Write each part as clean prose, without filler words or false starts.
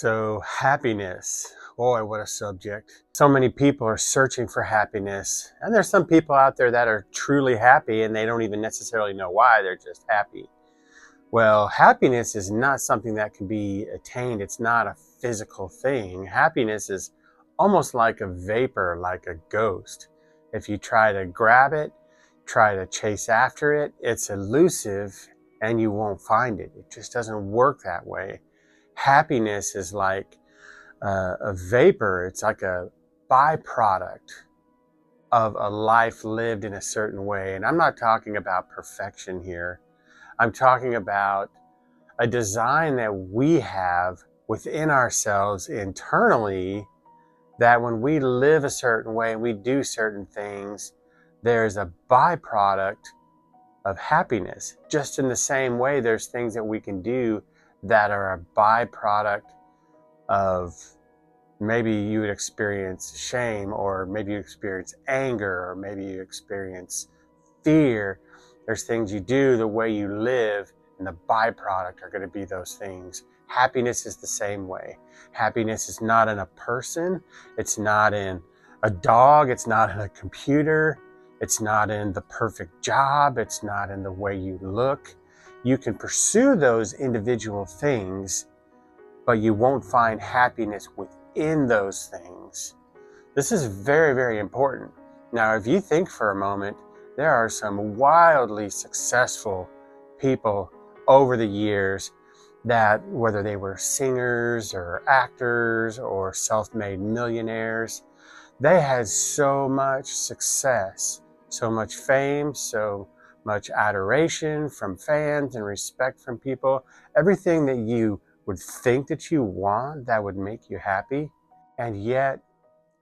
So happiness, boy, what a subject. So many people are searching for happiness, and there's some people out there that are truly happy and they don't even necessarily know why, they're just happy. Well, happiness is not something that can be attained. It's not a physical thing. Happiness is almost like a vapor, like a ghost. If you try to grab it, try to chase after it, it's elusive and you won't find it. It just doesn't work that way. Happiness is like a vapor. It's like a byproduct of a life lived in a certain way. And I'm not talking about perfection here. I'm talking about a design that we have within ourselves internally, that when we live a certain way, we do certain things, there's a byproduct of happiness. Just in the same way, there's things that we can do that are a byproduct of, maybe you would experience shame, or maybe you experience anger, or maybe you experience fear. There's things you do, the way you live, and the byproduct are going to be those things. Happiness is the same way. Happiness is not in a person. It's not in a dog. It's not in a computer. It's not in the perfect job. It's not in the way you look. You can pursue those individual things, but you won't find happiness within those things. This is very, very important. Now, if you think for a moment, there are some wildly successful people over the years that, whether they were singers or actors or self-made millionaires, they had so much success, so much fame, so much adoration from fans and respect from people, everything that you would think that you want that would make you happy, and yet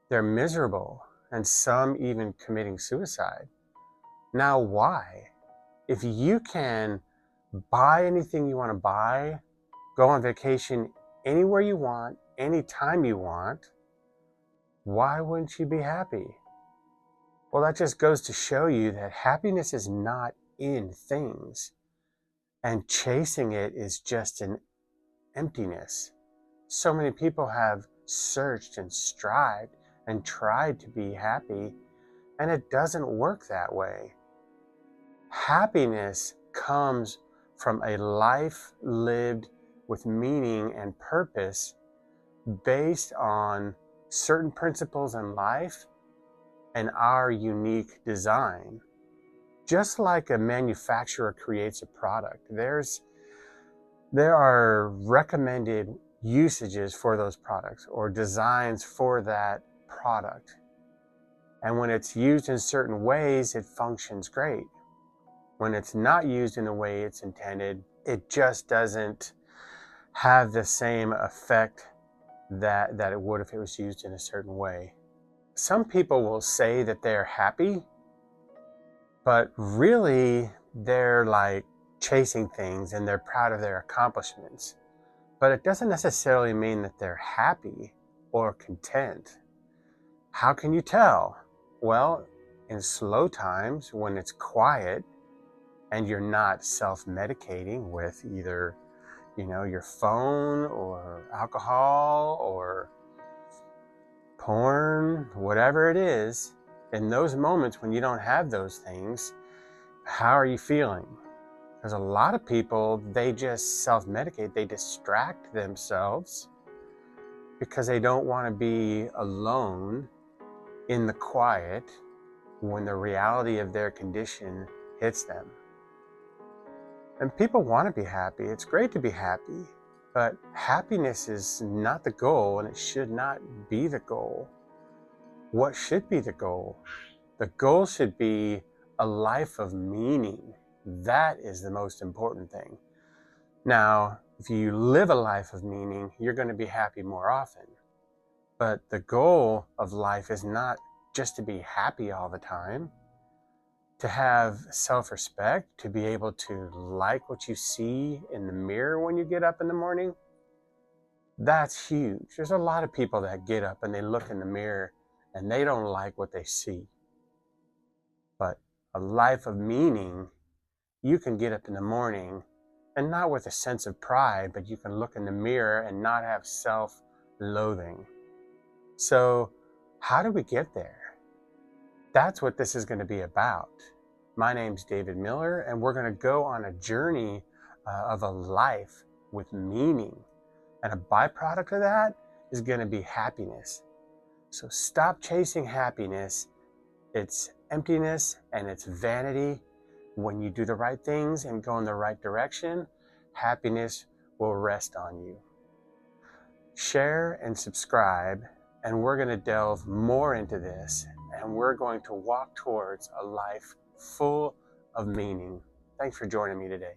they're miserable, and some even committing suicide. Now, why? If you can buy anything you want to buy, go on vacation anywhere you want, anytime you want, why wouldn't you be happy? Well, that just goes to show you that happiness is not in things, and chasing it is just an emptiness. So many people have searched and strived and tried to be happy, and it doesn't work that way. Happiness comes from a life lived with meaning and purpose, based on certain principles in life and our unique design. Just like a manufacturer creates a product, there are recommended usages for those products or designs for that product. And when it's used in certain ways, it functions great. When it's not used in the way it's intended, it just doesn't have the same effect that it would if it was used in a certain way. Some people will say that they're happy, but really they're like chasing things and they're proud of their accomplishments. But it doesn't necessarily mean that they're happy or content. How can you tell? Well, in slow times, when it's quiet and you're not self-medicating with either, your phone or alcohol or porn, whatever it is, in those moments when you don't have those things, how are you feeling? Because a lot of people, they just self-medicate, they distract themselves because they don't want to be alone in the quiet when the reality of their condition hits them. And people want to be happy. It's great to be happy, but happiness is not the goal, and it should not be the goal. What should be the goal? The goal should be a life of meaning. That is the most important thing. Now, if you live a life of meaning, you're going to be happy more often. But the goal of life is not just to be happy all the time. To have self-respect, to be able to like what you see in the mirror when you get up in the morning, that's huge. There's a lot of people that get up and they look in the mirror and they don't like what they see. But a life of meaning, you can get up in the morning And not with a sense of pride, but you can look in the mirror and not have self-loathing. So how do we get there? That's what this is going to be about. My name's David Miller, and we're going to go on a journey of a life with meaning. And a byproduct of that is going to be happiness. So stop chasing happiness. It's emptiness and it's vanity. When you do the right things and go in the right direction, happiness will rest on you. Share and subscribe, and we're going to delve more into this, and we're going to walk towards a life full of meaning. Thanks for joining me today.